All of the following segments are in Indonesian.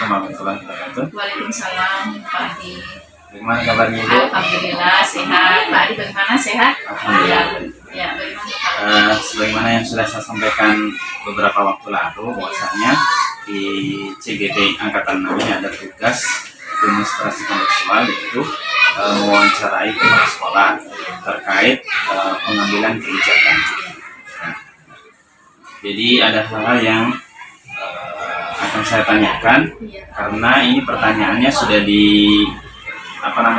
Assalamualaikum warahmatullahi wabarakatuh. Waalaikumsalam, Pak Adi. Bagaimana kabarnya Ibu? Alhamdulillah sehat. Pak Adi bagaimana, sehat? Alhamdulillah. Ya, bagaimana Pak? Sebagaimana yang sudah saya sampaikan beberapa waktu lalu, bahwasanya di CGD Angkatan 6 ini ada tugas demonstrasi kontekstual, yaitu mewawancarai kepala sekolah terkait pengambilan kebijakan. Nah, jadi ada hal-hal yang akan saya tanyakan, karena ini pertanyaannya sudah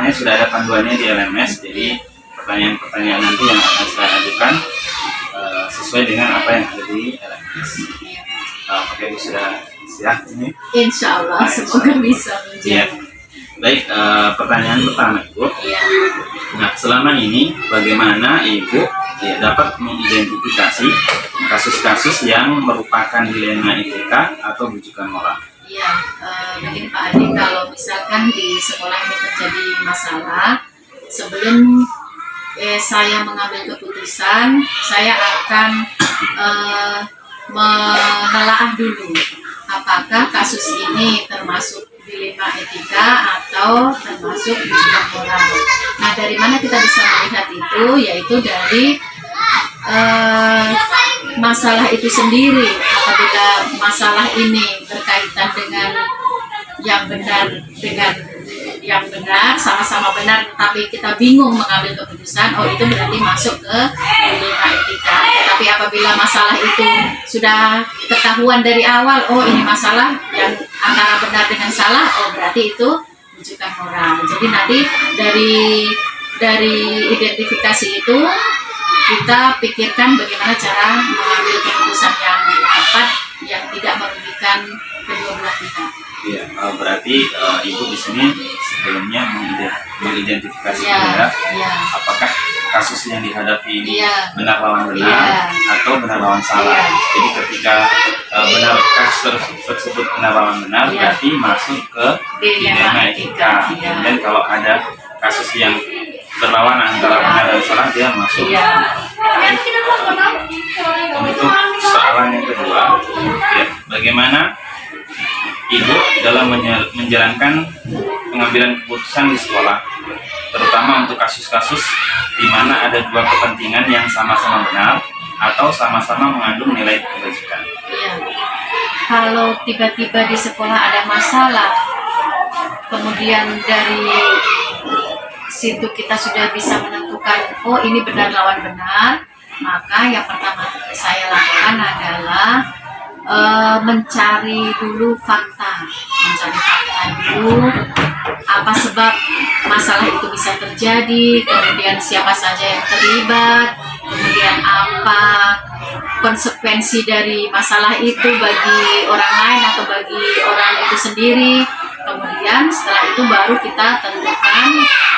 sudah ada panduannya di LMS. Jadi pertanyaan-pertanyaan nanti yang akan saya ajukan sesuai dengan apa yang ada di LMS. Oke, Ibu sudah siap ini? Insya Allah, semoga bisa menjawab. Ya. Baik, pertanyaan pertama Ibu. Nah, selama ini bagaimana Ibu dapat mengidentifikasi kasus-kasus yang merupakan dilema etika atau rujukan moral? Iya, begini Pak Adi, kalau misalkan di sekolah ini terjadi masalah, sebelum saya mengambil keputusan, saya akan menelaah dulu apakah kasus ini termasuk dilema etika atau termasuk rujukan moral. Nah, dari mana kita bisa melihat itu? Yaitu dari masalah itu sendiri. Apabila masalah ini berkaitan dengan yang benar, sama-sama benar, tapi kita bingung mengambil keputusan, itu berarti masuk ke dilema etika. Tapi apabila masalah itu sudah ketahuan dari awal, ini masalah yang antara benar dengan salah, berarti itu rujukan moral. Jadi nanti dari identifikasi itu kita pikirkan bagaimana cara mengambil keputusan yang tepat, yang tidak merugikan kedua belah pihak. Iya, berarti Ibu di sini sebelumnya mengidentifikasi apakah kasus yang dihadapi ini benar lawan benar atau benar lawan salah. Jadi ketika benar kasus tersebut benar lawan benar, berarti masuk ke dilema etika. Dan kalau ada kasus yang berlawanan antara benar dan salah, dia masuk. Untuk soalan yang kedua, bagaimana Ibu dalam menjalankan pengambilan keputusan di sekolah, terutama untuk kasus-kasus di mana ada dua kepentingan yang sama-sama benar atau sama-sama mengandung nilai kebajikan? Kalau tiba-tiba di sekolah ada masalah, kemudian dari situ kita sudah bisa menentukan, ini benar lawan benar, maka yang pertama saya lakukan adalah mencari dulu fakta dulu, apa sebab masalah itu bisa terjadi, kemudian siapa saja yang terlibat, kemudian apa konsekuensi dari masalah itu bagi orang lain atau bagi orang itu sendiri. Kemudian setelah itu baru kita tentukan,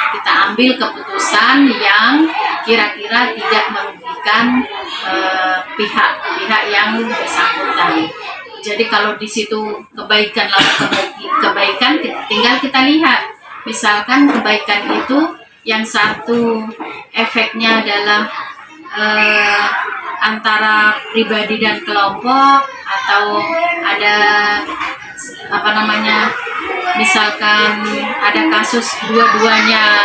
kita ambil keputusan yang kira-kira tidak merugikan pihak yang bersangkutan. Jadi kalau di situ kebaikan lawan kebaikan, tinggal kita lihat. Misalkan kebaikan itu yang satu efeknya adalah antara pribadi dan kelompok, atau ada misalkan ada kasus dua-duanya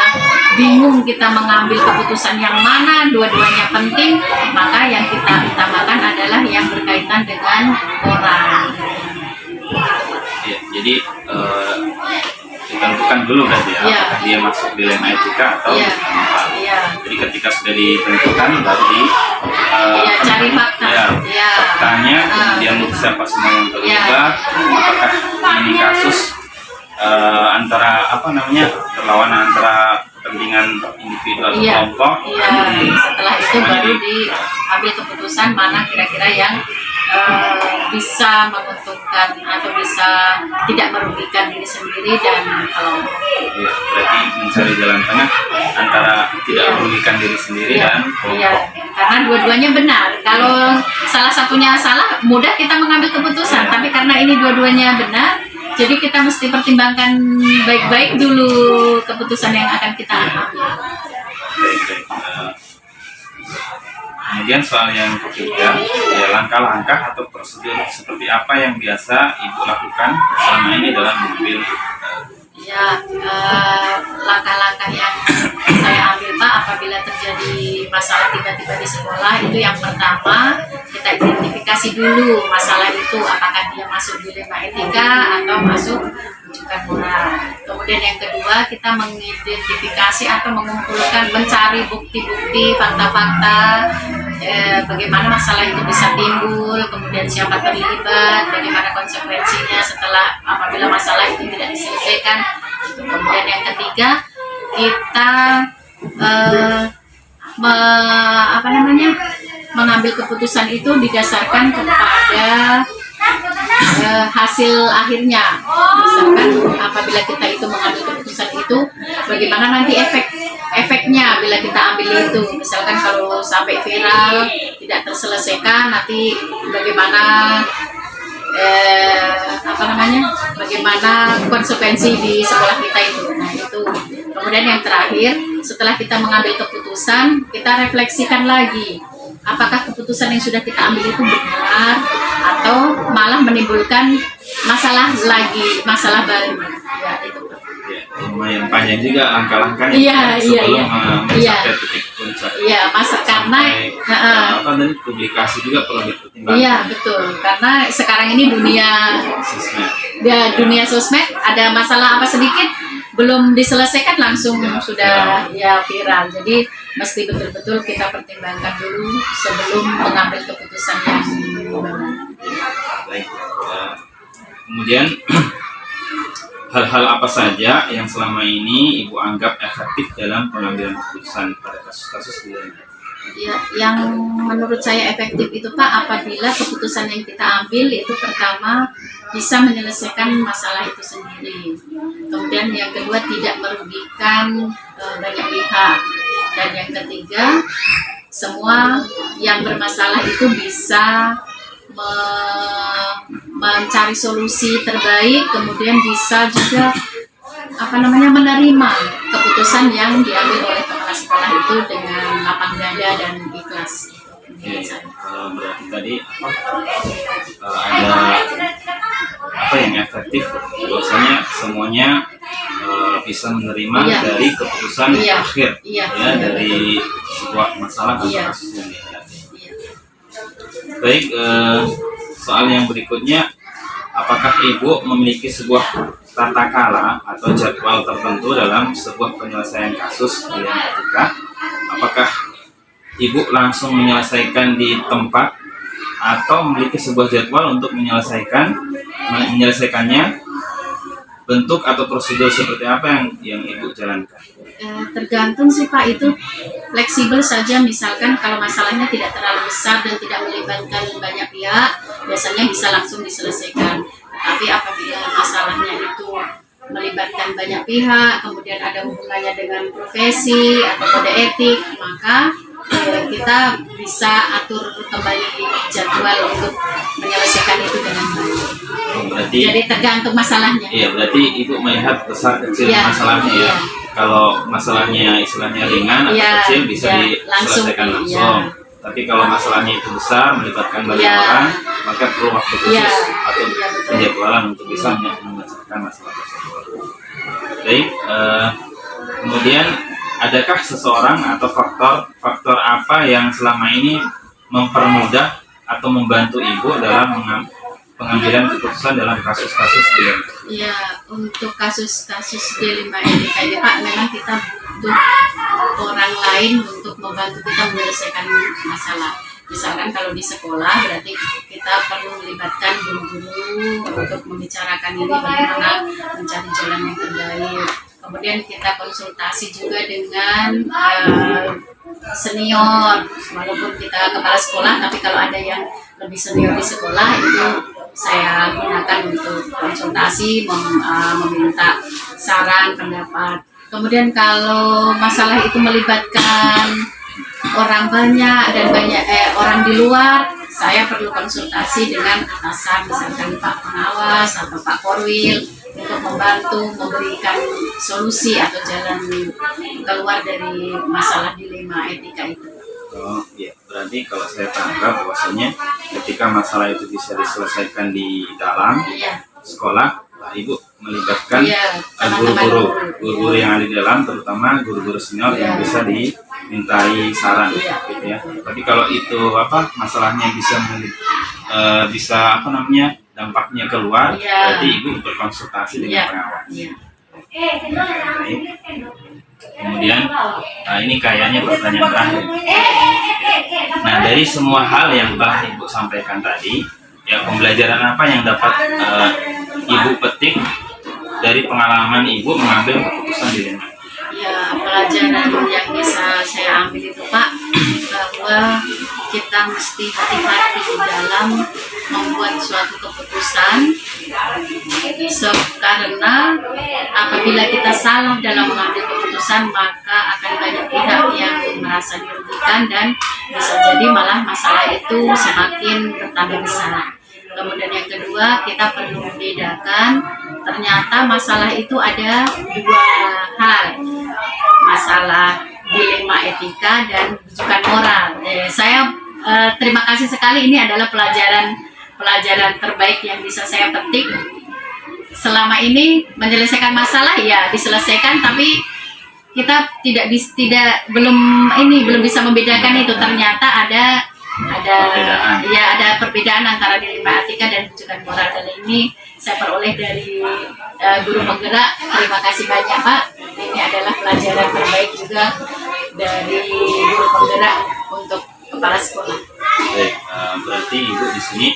bingung kita mengambil keputusan yang mana, dua-duanya penting, maka yang kita utamakan adalah yang berkaitan dengan moral. Ya, jadi ditentukan dulu berarti apakah dia masuk dilema etika atau moral. Jadi ketika sudah ditentukan baru cari fakta. Faktanya, kemudian siapa semua yang terlibat, apakah ini kasus antara perlawanan antara kepentingan individu atau kelompok. Setelah itu baru diambil keputusan mana kira-kira yang bisa menguntungkan atau bisa tidak merugikan diri sendiri dan kelompok. Berarti mencari jalan tengah antara tidak merugikan diri sendiri dan kelompok. Karena dua-duanya benar. Kalau salah satunya salah, mudah kita mengambil keputusan. Tapi karena ini dua-duanya benar, jadi kita mesti pertimbangkan baik-baik dulu keputusan yang akan kita ambil. Kemudian soal yang ketiga, ya langkah-langkah atau prosedur seperti apa yang biasa Ibu lakukan selama ini dalam mengambil Ya, langkah-langkah yang saya ambil Pak apabila terjadi masalah tiba-tiba di sekolah itu yang pertama kita identifikasi dulu masalah itu apakah dia masuk dilema etika atau masuk rujukan moral. Kemudian yang kedua kita mengidentifikasi atau mengumpulkan mencari bukti-bukti fakta-fakta bagaimana masalah itu bisa timbul, kemudian siapa terlibat, bagaimana konsekuensinya setelah apabila masalah itu tidak diselesaikan. Kemudian yang ketiga kita mengambil keputusan itu didasarkan kepada hasil akhirnya. Misalkan apabila kita itu mengambil keputusan itu, bagaimana nanti efeknya bila kita ambil itu. Misalkan kalau sampai viral tidak terselesaikan, nanti bagaimana bagaimana konsekuensi di sekolah kita itu. Nah itu. Kemudian yang terakhir, setelah kita mengambil keputusan, kita refleksikan lagi. Apakah keputusan yang sudah kita ambil itu benar atau malah menimbulkan masalah baru. Ya, itu. Ya, lumayan panjang juga langkah-langkahnya sebelum mencapai titik puncak. Iya, karena tadi publikasi juga perlu dipertimbangkan. Iya, betul. Karena sekarang ini dunia sosmed ada masalah apa sedikit belum diselesaikan langsung sudah viral. Jadi mesti betul-betul kita pertimbangkan dulu sebelum mengambil keputusan yang benar. Baik. Kemudian hal-hal apa saja yang selama ini Ibu anggap efektif dalam pengambilan keputusan pada kasus-kasus dilema? Ya, yang menurut saya efektif itu Pak apabila keputusan yang kita ambil itu pertama bisa menyelesaikan masalah itu sendiri. Kemudian yang kedua tidak merugikan banyak pihak. Dan yang ketiga semua yang bermasalah itu bisa mencari solusi terbaik, kemudian bisa juga menerima keputusan yang diambil oleh kepala sekolah itu dengan lapang dada dan ikhlas. Kalau berarti tadi ada apa yang efektif, biasanya semuanya bisa menerima dari keputusan akhir dari sebuah masalah atau kasus yang dihadapi. Baik, soal yang berikutnya, apakah Ibu memiliki sebuah tata cara atau jadwal tertentu dalam sebuah penyelesaian kasus dilema etika? Apakah Ibu langsung menyelesaikan di tempat atau memiliki sebuah jadwal untuk menyelesaikannya? Bentuk atau prosedur seperti apa yang Ibu jalankan? Tergantung sih Pak, itu fleksibel saja. Misalkan kalau masalahnya tidak terlalu besar dan tidak melibatkan banyak pihak, biasanya bisa langsung diselesaikan. Tapi apabila masalahnya itu melibatkan banyak pihak, kemudian ada hubungannya dengan profesi atau kode etik, maka kita bisa atur kembali jadwal untuk menyelesaikan itu dengan baik. Jadi tergantung masalahnya. Iya, berarti Ibu melihat besar kecil masalahnya ya. Kalau masalahnya istilahnya ringan atau kecil bisa diselesaikan langsung. Tapi kalau masalahnya itu besar melibatkan banyak orang, maka perlu waktu khusus atau penjadwalan untuk bisa menyelesaikan masalah tersebut. Baik, kemudian adakah seseorang atau faktor apa yang selama ini mempermudah atau membantu Ibu dalam pengambilan keputusan dalam kasus-kasus dilema? Ya, untuk kasus-kasus dilema etika ini Pak, memang kita butuh orang lain untuk membantu kita menyelesaikan masalah. Misalkan kalau di sekolah berarti kita perlu melibatkan guru-guru untuk membicarakan ini bagaimana mencari jalan yang terbaik. Kemudian kita konsultasi juga dengan senior, walaupun kita kepala sekolah, tapi kalau ada yang lebih senior di sekolah itu saya gunakan untuk konsultasi, meminta saran, pendapat. Kemudian kalau masalah itu melibatkan orang banyak dan orang di luar, saya perlu konsultasi dengan atasan, misalkan Pak Pengawas atau Pak Korwil, untuk membantu memberikan solusi atau jalan keluar dari masalah dilema etika itu. Oh iya, berarti kalau saya tangkap bahwasanya ketika masalah itu bisa diselesaikan di dalam sekolah, ibu melibatkan guru-guru yang ada di dalam, terutama guru-guru senior yang bisa dimintai saran, gitu ya. Tapi kalau itu masalahnya bisa dampaknya keluar, berarti ibu berkonsultasi dengan pengawas. Kemudian ini kayaknya pertanyaan terakhir. Nah, dari semua hal yang telah ibu sampaikan tadi, ya pembelajaran apa yang dapat ibu petik dari pengalaman ibu mengambil keputusan di Lema? Ya, pelajaran yang bisa saya ambil itu Pak, bahwa kita mesti hati-hati dalam membuat suatu keputusan, karena apabila kita salah dalam mengambil keputusan, maka akan banyak pihak yang merasa dirugikan dan bisa jadi malah masalah itu semakin bertambah besar. Kemudian yang kedua, kita perlu membedakan ternyata masalah itu ada dua hal, masalah dilema etika dan rujukan moral. Saya terima kasih sekali, ini adalah pelajaran terbaik yang bisa saya petik selama ini. Menyelesaikan masalah ya diselesaikan, tapi kita belum bisa membedakan itu. Ternyata ada perbedaan antara dilema etika dan rujukan moral. Dan ini saya peroleh dari guru penggerak. Terima kasih banyak Pak. Ini adalah pelajaran terbaik juga dari guru penggerak untuk kepala sekolah. Baik, berarti ibu di sini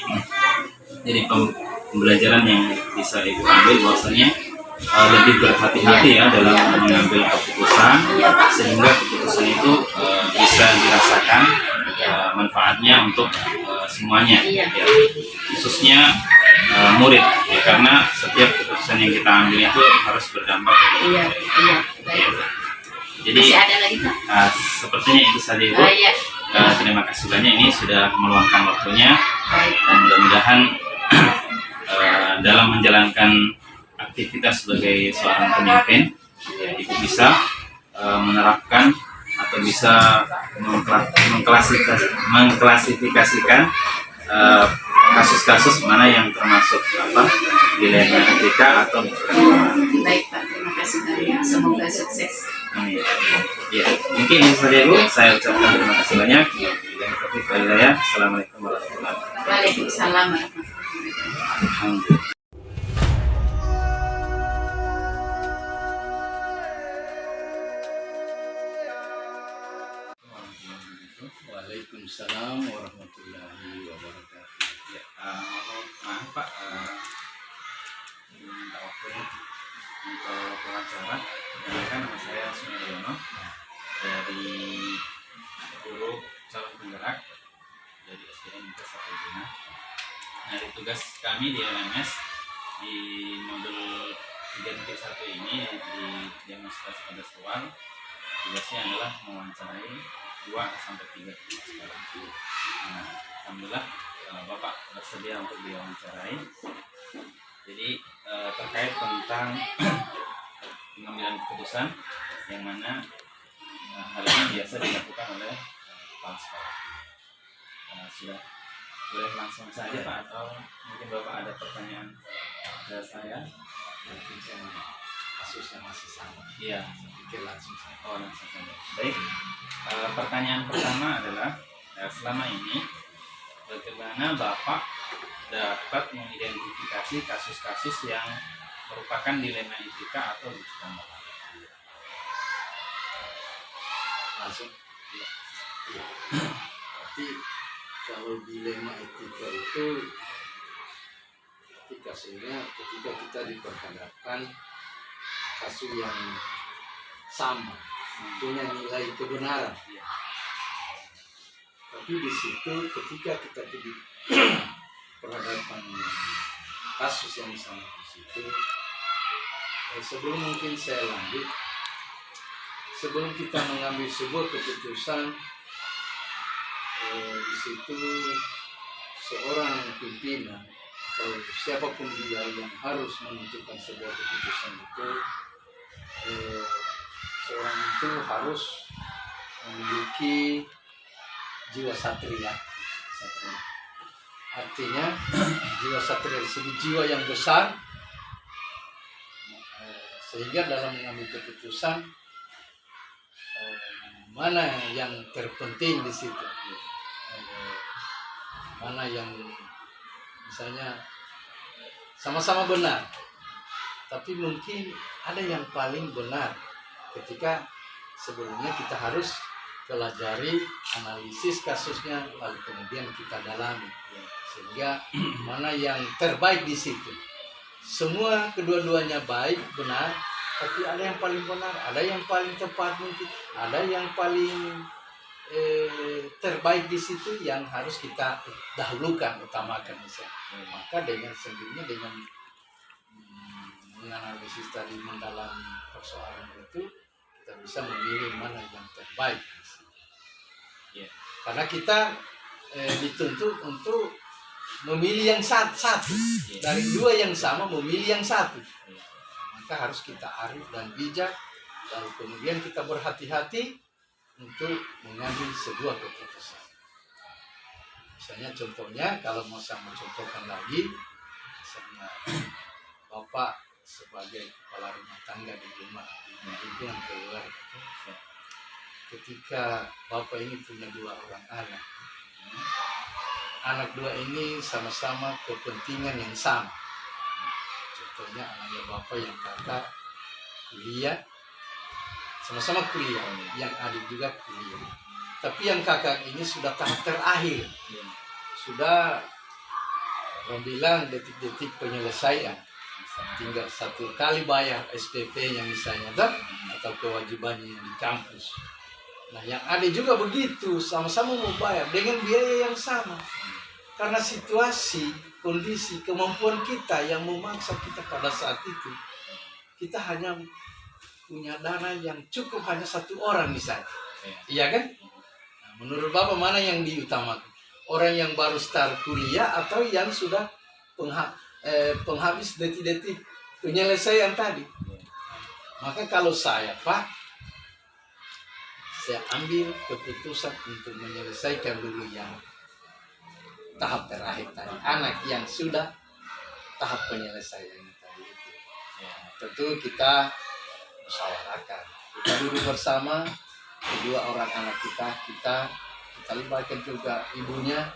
jadi pembelajaran yang bisa ibu ambil bahwasanya lebih berhati-hati ya dalam mengambil keputusan, sehingga keputusan itu bisa dirasakan manfaatnya untuk semuanya, ya, khususnya murid, ya, karena setiap keputusan yang kita ambil itu harus berdampak. Jadi masih ada lagi Pak? Sepertinya itu saja ibu. Terima kasih banyak, ini sudah meluangkan waktunya. Dan mudah-mudahan dalam menjalankan aktivitas sebagai seorang pemimpin, ibu bisa menerapkan atau bisa mengklasifikasikan kasus-kasus mana yang termasuk dilema etika atau baik Pak, terima kasih banyak, semoga sukses. Amin. Ya, mungkin itu saja Bu, saya ucapkan terima kasih banyak. Assalamualaikum warahmatullahi wabarakatuh. Waalaikumsalam warahmatullahi wabarakatuh. Waalaikumsalam warahmatullahi wabarakatuh. Ya, maaf Pak, minta waktunya untuk wawancara. Kenalkan, nama saya Sunaryono dari guru calon penggerak dari SDN Negeri 1 Juna. Nah, di tugas kami di LMS di modul 3.1 ini di demonstrasi pada soal, tugasnya adalah mewawancarai 2-3 sekolah. Nah, alhamdulillah Bapak bersedia untuk diwawancarai. Jadi terkait tentang pengambilan keputusan yang mana hal ini biasa dilakukan oleh kepala sekolah. Sudah boleh langsung saja Pak, atau mungkin Bapak ada pertanyaan ke saya? Mungkin saya kasusnya masih sama. Iya, saya pikir langsung saja. Oh, langsung saja. Baik. Pertanyaan pertama adalah selama ini bagaimana Bapak dapat mengidentifikasi kasus-kasus yang merupakan dilema etika atau rujukan moral? Langsung. Ya. Berarti kalau dilema etika itu kasusnya ketika kita diperhadapkan kasus yang sama, punya nilai kebenaran. Tapi di situ ketika kita diperhadapkan kasus yang sama di situ, sebelum mungkin saya lanjut, sebelum kita mengambil sebuah keputusan, di situ seorang pimpinan atau siapapun dia yang harus menentukan sebuah keputusan itu, seorang itu harus memiliki jiwa satria. Artinya jiwa satria di sini jiwa yang besar, sehingga dalam mengambil keputusan mana yang terpenting di situ, mana yang misalnya sama-sama benar, tapi mungkin ada yang paling benar ketika sebelumnya kita harus pelajari, analisis kasusnya, lalu kemudian kita dalami, sehingga mana yang terbaik di situ. Semua kedua-duanya baik, benar, tapi ada yang paling benar, ada yang paling tepat mungkin, ada yang paling terbaik di situ yang harus kita dahulukan, utamakan misalnya. Maka dengan sendirinya, dengan menganalisis tadi, mendalami persoalan itu, kita bisa memilih mana yang terbaik. Karena kita dituntut untuk memilih yang satu dari dua yang sama, memilih yang satu. Maka harus kita arif dan bijak, lalu kemudian kita berhati-hati untuk mengambil sebuah keputusan. Misalnya contohnya, kalau mau saya mencontohkan lagi, misalnya Bapak sebagai kepala rumah tangga di rumah, di lingkungan keluarga, ketika Bapak ini punya 2 orang anak, anak 2 ini sama-sama kepentingan yang sama. Contohnya anaknya Bapak yang kakak kuliah, sama-sama kuliah, yang adik juga kuliah. Tapi yang kakak ini sudah tahap terakhir, sudah orang bilang detik-detik penyelesaian, tinggal 1 kali bayar SPP-nya misalnya, atau kewajibannya di kampus. Nah, yang adik juga begitu, sama-sama mau bayar dengan biaya yang sama. Karena situasi, kondisi, kemampuan kita yang memaksa kita pada saat itu, kita hanya punya dana yang cukup hanya 1 orang misalnya. Iya kan? Nah, menurut Bapak mana yang diutamakan? Orang yang baru start kuliah atau yang sudah penghabis detik-detik penyelesaian tadi? Maka kalau saya, Pak, saya ambil keputusan untuk menyelesaikan dulu yang tahap terakhir tadi, anak yang sudah tahap penyelesaian tadi itu. Tentu kita musyawarahkan, kita duduk bersama, kedua orang anak kita libatkan juga ibunya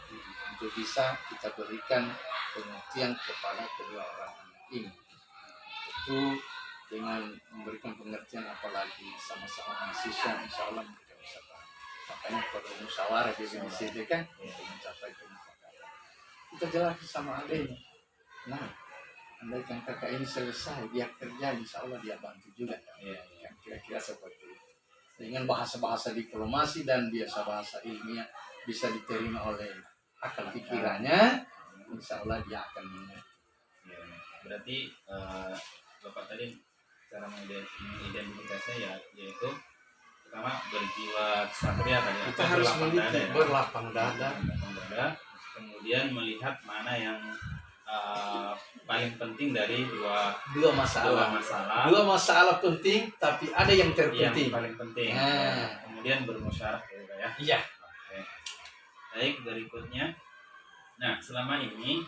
untuk bisa kita berikan pengertian kepada kedua orang anak ini. Tentu dengan memberikan pengertian, apalagi sama-sama mahasiswa, insya Allah kita bisa paham. Makanya perlu musyawarah di situ kan, untuk mencapai kesepakatan. Kita jelaskan sama adiknya. Nah, andaikan kakak ini selesai, dia kerja, insya Allah dia bantu juga. Kan? Kira-kira seperti itu. Dengan bahasa-bahasa diplomasi dan biasa bahasa ilmiah bisa diterima oleh akal pikirannya, insya Allah dia akan mengerti. Berarti Bapak tadi cara mengidentifikasinya yaitu pertama berjiwa kesatria tadi. Kita harus memiliki berlapang dada, kemudian melihat mana yang paling penting dari dua masalah penting, tapi ada yang terpenting, yang paling penting. Kemudian bermusyawarah ya. Iya. Oke. Baik, berikutnya. Nah, selama ini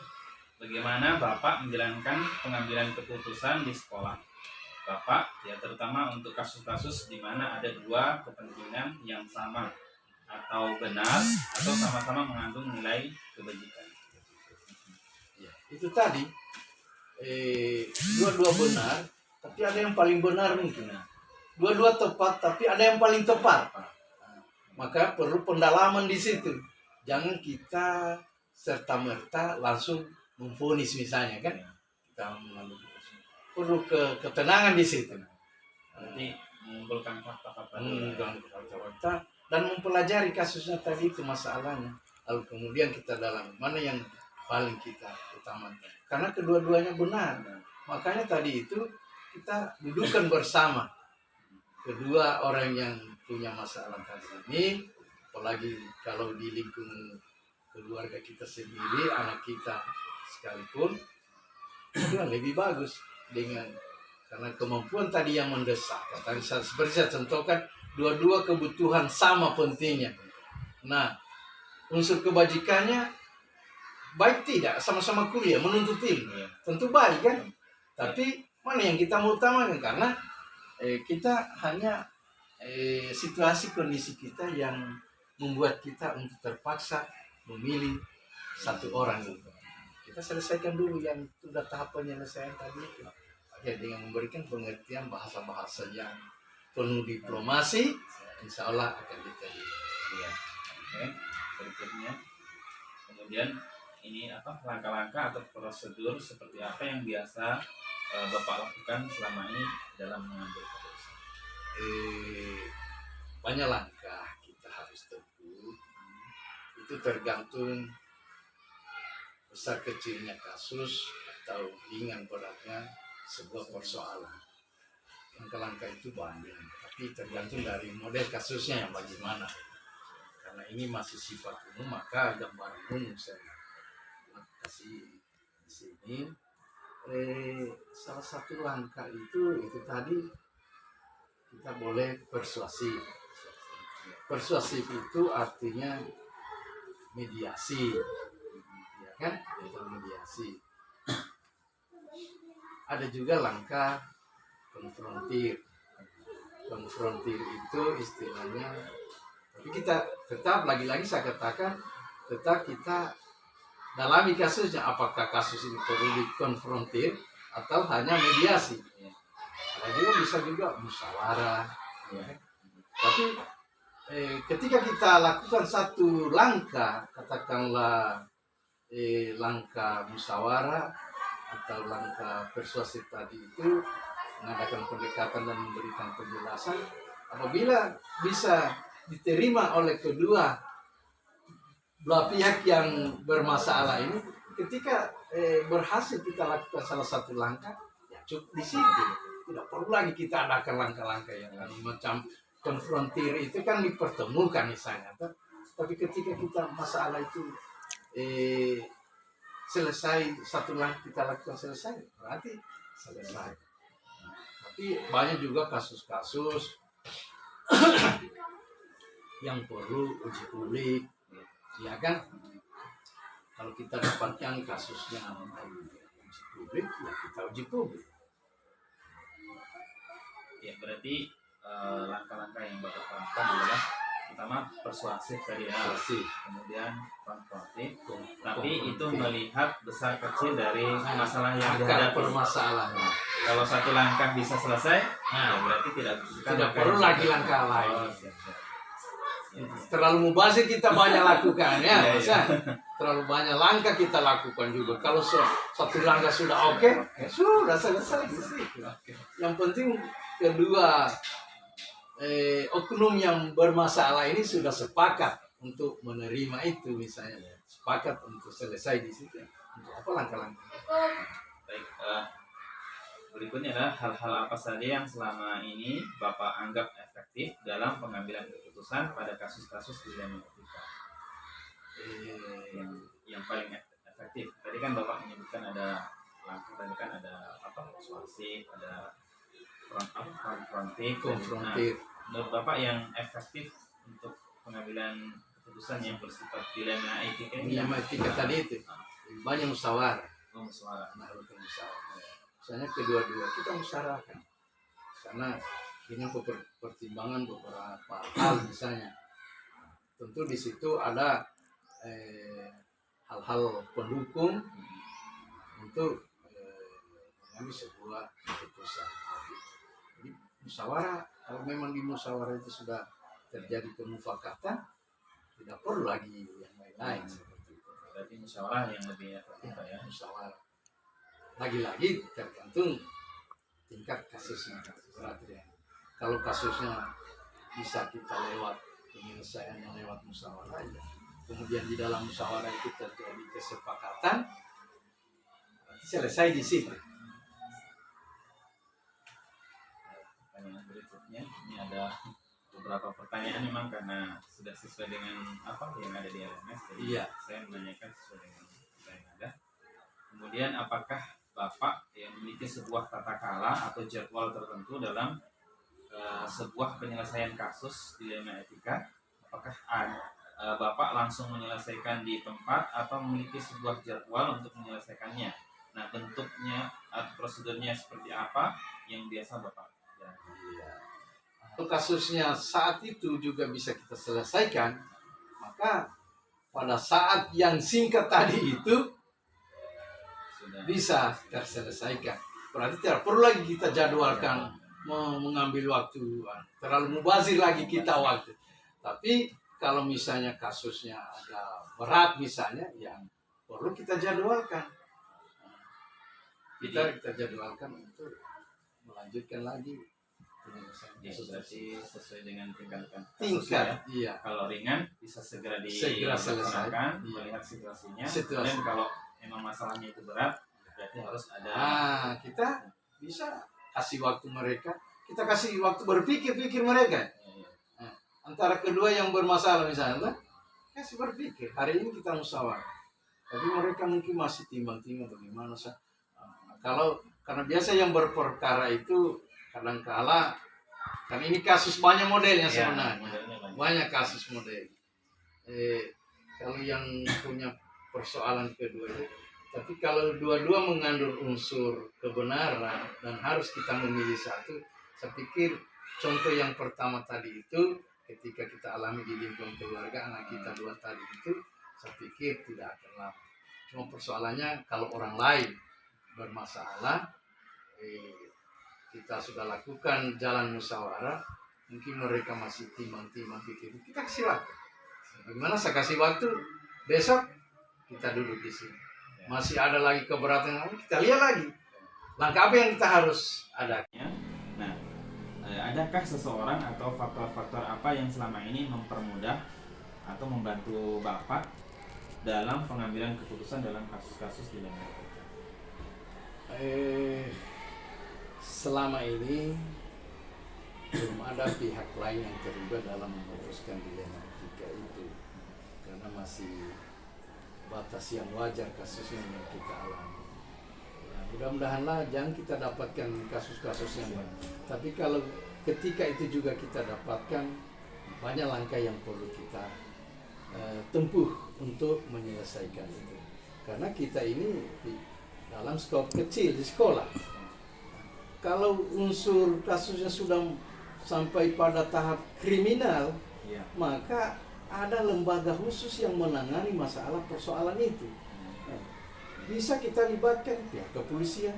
bagaimana Bapak menjalankan pengambilan keputusan di sekolah Bapak, ya terutama untuk kasus-kasus di mana ada 2 kepentingan yang sama atau benar atau sama-sama mengandung nilai kebajikan. Ya, itu tadi dua-dua benar, tapi ada yang paling benar mungkin. Dua-dua tepat, tapi ada yang paling tepat. Maka perlu pendalaman di situ. Jangan kita serta-merta langsung memvonis misalnya kan. Kita mengambil perlu ketenangan di situ. Nanti mengumpulkan fakta-fakta dan mempelajari kasusnya tadi itu masalahnya. Lalu kemudian kita dalam mana yang paling kita utamakan. Karena kedua-duanya benar. Makanya tadi itu kita dudukkan bersama kedua orang yang punya masalah tadi ini, apalagi kalau di lingkungan keluarga kita sendiri, anak kita sekalipun, itu lebih bagus dengan karena kemampuan tadi yang mendesak. Tadi seperti saya contohkan, dua-dua kebutuhan sama pentingnya. Nah, unsur kebajikannya baik tidak, sama-sama kuliah menuntut ilmu, Iya. tentu baik kan. Tapi mana yang kita mau utamakan, karena kita hanya situasi kondisi kita yang membuat kita untuk terpaksa memilih satu orang gitu. Kita selesaikan dulu yang sudah tahap penyelesaian tadi itu. Ya, dengan memberikan pengertian bahasa-bahasa yang penuh diplomasi, insya Allah akan diterima. Iya. Oke, berikutnya. Kemudian ini apa langkah-langkah atau prosedur seperti apa yang biasa Bapak lakukan selama ini dalam mengambil keputusan? Banyak langkah kita harus tempuh. Itu tergantung besar kecilnya kasus atau ringan beratnya sebuah persoalan. Langkah-langkah itu banyak, tapi tergantung dari model kasusnya yang bagaimana. Karena ini masih sifat umum, maka gambaran umum saya kasih di sini. Salah satu langkah itu tadi kita boleh persuasif. Persuasif itu artinya mediasi, ya kan? Itu mediasi. Ada juga langkah konfrontir. Konfrontir itu istilahnya, tapi kita tetap lagi-lagi saya katakan tetap kita dalami kasusnya, apakah kasus ini perlu dikonfrontir atau hanya mediasi. Ada juga bisa juga musyawarah. Ya. Tapi ketika kita lakukan satu langkah, katakanlah langkah musyawarah atau langkah persuasif tadi itu, mengadakan pendekatan dan memberikan penjelasan, apabila bisa diterima oleh kedua belah pihak yang bermasalah ini, ketika berhasil kita lakukan salah satu langkah, ya cukup di situ. Tidak perlu lagi kita adakan langkah-langkah yang lain. Macam konfrontir itu kan dipertemukan misalnya. Tapi ketika kita masalah itu selesai, satu langkah kita lakukan selesai, berarti selesai. Tapi banyak juga kasus-kasus yang perlu uji publik. Ya kan, kalau kita dapatkan kasusnya uji publik, ya kita uji publik. Ya berarti langkah-langkah yang Bapak lakukan adalah pertama persuasif tadi ya, kemudian konfrontif, tapi itu melihat besar kecil dari masalah yang dihadapi. Permasalahan. Kalau satu langkah bisa selesai, ya berarti tidak perlu lagi langkah lain. Oh, siap. Terlalu mubazir kita banyak lakukan ya, Iya. terlalu banyak langkah kita lakukan juga. Kalau satu langkah sudah oke, ya sudah selesai di situ. Yang penting kedua oknum yang bermasalah ini sudah sepakat untuk menerima itu, misalnya sepakat untuk selesai di situ. Untuk apa langkah-langkah? Baik, berikutnya adalah hal-hal apa saja yang selama ini Bapak anggap efektif dalam pengambilan keputusan pada kasus-kasus dilema etika. Yang paling efektif. Tadi kan Bapak menyebutkan ada langkah, tadi kan ada apa? Persuasif, ada konfrontif. Konfrontif. Nah, menurut Bapak yang efektif untuk pengambilan keputusan yang bersifat dilema etika ini? Dilema etika tadi itu banyak musyawarah. Musyawarah. Melakukan musyawarah. Misalnya kedua-dua kita musyawarahkan, karena dengan pertimbangan beberapa hal, misalnya tentu di situ ada hal-hal pendukung untuk mengambil sebuah keputusan. Jadi musyawarah, kalau memang di musyawarah itu sudah terjadi kemufakatan, tidak perlu lagi yang lain-lain seperti itu. Berarti musyawarah yang lebih efektif ya. Musyawarah. Lagi-lagi tergantung tingkat kasusnya. Berarti ya. Kalau kasusnya bisa kita lewat penyelesaiannya lewat musyawarah, ya. Kemudian di dalam musyawarah itu terjadi kesepakatan, berarti selesai di situ. Pertanyaan berikutnya, ini ada beberapa pertanyaan memang karena sudah sesuai dengan apa yang ada di LMS, jadi Iya. saya menanyakan sesuai dengan apa yang ada. Kemudian apakah Bapak yang memiliki sebuah tata kala atau jadwal tertentu dalam sebuah penyelesaian kasus dilema etika? Apakah Bapak langsung menyelesaikan di tempat atau memiliki sebuah jadwal untuk menyelesaikannya. Nah, bentuknya atau prosedurnya seperti apa yang biasa Bapak jalankan? Iya. Kalau kasusnya saat itu juga bisa kita selesaikan, maka pada saat yang singkat tadi itu Sudah. bisa terselesaikan. Berarti tidak perlu lagi kita jadwalkan mengambil waktu, terlalu mubazir lagi kita waktu. Tapi kalau misalnya kasusnya agak berat misalnya, ya perlu kita jadwalkan. Kita jadwalkan untuk melanjutkan lagi penyelesaian kasus Berarti sesuai dengan tingkat tingkat. ya. Iya. Kalau ringan bisa segera selesai. dilaksanakan, Iya. melihat situasinya. Situasi. Dan kalau memang masalahnya itu berat, berarti harus ada. Kita bisa kasih waktu mereka. Kita kasih waktu berpikir mereka. Ya. Antara kedua yang bermasalah misalnya, kasih berpikir. Hari ini kita musyawarah. Tapi mereka mungkin masih timbang-timbang bagaimana. Karena biasa yang berperkara itu kadang-kala, kan ini kasus banyak modelnya sebenarnya. Banyak kasus model. Kalau yang punya persoalan kedua itu, tapi kalau dua-dua mengandung unsur kebenaran dan harus kita memilih satu, saya pikir contoh yang pertama tadi itu ketika kita alami di lingkungan keluarga anak kita dua tadi itu, saya pikir tidak akan lama. Cuma persoalannya kalau orang lain bermasalah, kita sudah lakukan jalan musyawarah, mungkin mereka masih timbang-timbang pikir, kita kasih waktu. Bagaimana saya kasih waktu, besok kita duduk di sini. Masih ada lagi keberatan, kita lihat lagi. Langkah apa yang kita harus ada. Nah, adakah seseorang atau faktor-faktor apa yang selama ini mempermudah atau membantu Bapak dalam pengambilan keputusan dalam kasus-kasus di dalam narkotika? Selama ini belum ada pihak lain yang terlibat dalam memutuskan dilema etika itu, karena masih batas yang wajar kasusnya yang kita alami. Ya, mudah-mudahanlah jangan kita dapatkan kasus-kasus yang banyak. Tapi kalau ketika itu juga kita dapatkan, banyak langkah yang perlu kita tempuh untuk menyelesaikan itu. Karena kita ini dalam skop kecil di sekolah. Kalau unsur kasusnya sudah sampai pada tahap kriminal, maka ada lembaga khusus yang menangani masalah persoalan itu. Bisa kita libatkan pihak kepolisian.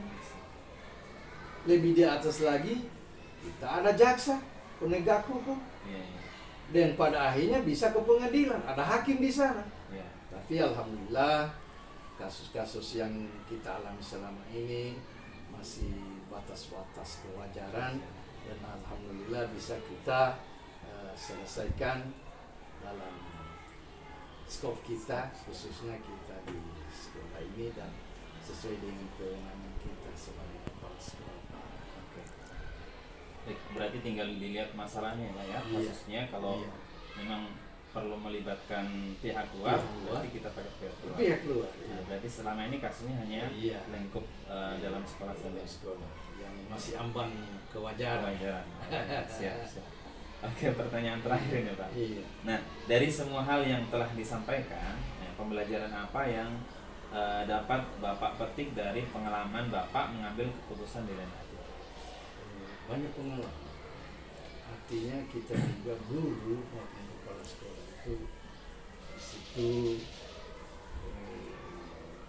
Lebih di atas lagi, kita ada jaksa, penegak hukum. Dan pada akhirnya bisa ke pengadilan, ada hakim di sana. Tapi alhamdulillah, kasus-kasus yang kita alami selama ini masih batas-batas kewajaran, dan alhamdulillah bisa kita selesaikan dalam skop kita, khususnya kita di sekolah ini dan sesuai dengan kewenangan kita sebagai kepala sekolah. Baik, berarti tinggal dilihat masalahnya lah ya, kasusnya. Kalau memang perlu melibatkan pihak luar, berarti kita pakai pihak luar. Nah, berarti selama ini kasusnya hanya lingkup dalam sekolah saja. Yang masih ambang kewajaran. Siap. Oke, pertanyaan terakhir ini Pak. Nah, dari semua hal yang telah disampaikan, pembelajaran apa yang dapat Bapak petik dari pengalaman Bapak mengambil keputusan di lain hati? Banyak pengalaman. Artinya kita juga guru maupun kepala sekolah itu di situ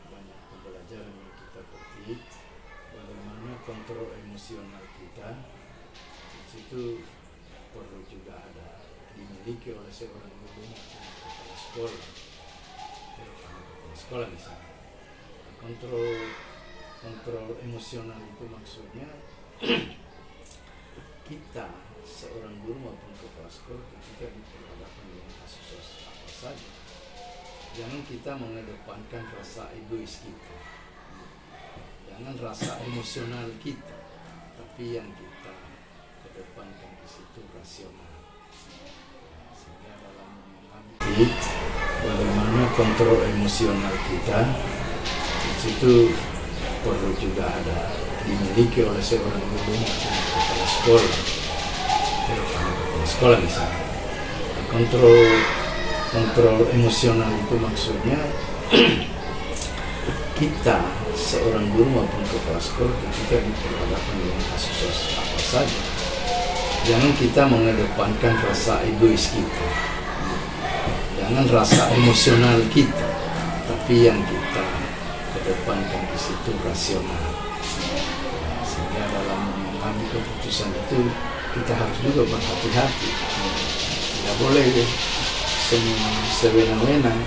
banyak pembelajaran yang kita petik, bagaimana kontrol emosional kita. Di situ perlu juga ada dimiliki oleh seorang guru maupun kepala sekolah, terutama kepala sekolah misalnya. Kontrol emosional itu maksudnya kita seorang guru maupun kepala sekolah ketika diperhadapkan dengan kasus apa saja, jangan kita mengedepankan rasa egois kita, jangan rasa emosional kita, tapi yang kita kedepankan di situ rasional. Sehingga dalam memahami bagaimana kontrol emosional kita, di situ perlu juga ada dimiliki oleh seorang guru maupun kepala sekolah, terutama kepala sekolah misalnya. Kontrol emosional itu maksudnya kita seorang guru maupun kepala sekolah ketika diperhadapkan dengan kasus apa saja, jangan kita mengedepankan rasa egois kita, jangan rasa emosional kita, tapi yang kita kedepankan di situ rasional. Sehingga dalam mengambil keputusan itu kita harus juga berhati-hati, tidak boleh semua sewenang-wenang.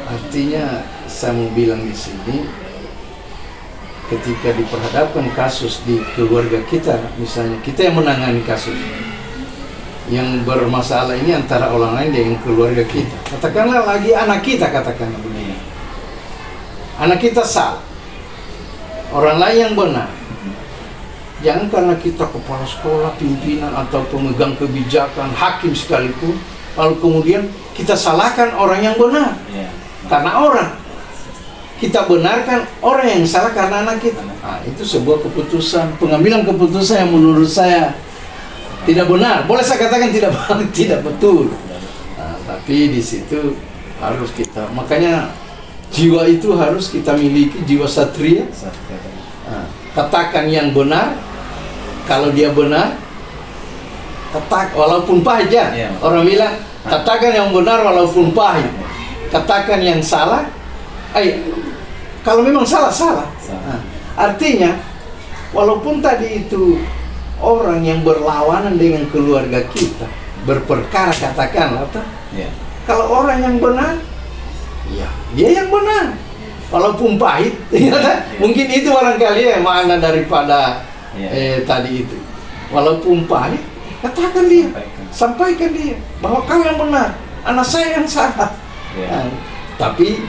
Artinya saya mau bilang di sini, ketika diperhadapkan kasus di keluarga kita, misalnya kita yang menangani kasus yang bermasalah ini antara orang lain dengan keluarga kita, katakanlah lagi anak kita, katakanlah begini, anak kita salah, orang lain yang benar. Jangan karena kita kepala sekolah, pimpinan atau pemegang kebijakan, hakim sekalipun, lalu kemudian kita salahkan orang yang benar. Karena orang kita benarkan orang yang salah karena anak kita. Nah, itu sebuah keputusan, pengambilan keputusan yang menurut saya tidak benar. Boleh saya katakan tidak betul. Nah, tapi di situ harus kita, makanya jiwa itu harus kita miliki, jiwa satria. Nah, katakan yang benar, kalau dia benar, walaupun pahit ya. Orang bilang katakan yang benar walaupun pahit. Katakan yang salah, kalau memang salah. Nah, artinya, walaupun tadi itu orang yang berlawanan dengan keluarga kita, berperkara katakanlah, kalau orang yang benar, ya dia yang benar, walaupun pahit. Mungkin itu barangkali ya makna daripada tadi itu. Walaupun pahit, katakan dia, sampaikan dia bahwa kau yang benar, anak saya yang salah. Nah, tapi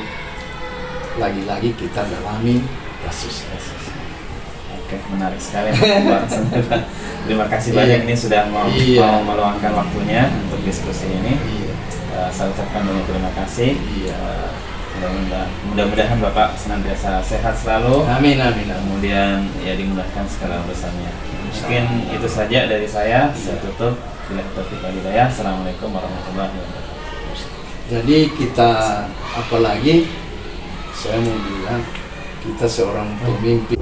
lagi-lagi kita dalami kasus. Oke, menarik sekali Pak. Terima kasih banyak ini sudah mau meluangkan waktunya untuk diskusi ini. Saya ucapkan banyak terima kasih. Mudah-mudahan Bapak senantiasa sehat selalu. Amin. Kemudian ya dimudahkan segala urusannya. Mungkin itu saja dari saya. Saya tutup. Bila taufiq wal hidayah. Assalamualaikum warahmatullahi wabarakatuh. Jadi kita, apalagi saya mau bilang, kita seorang pemimpin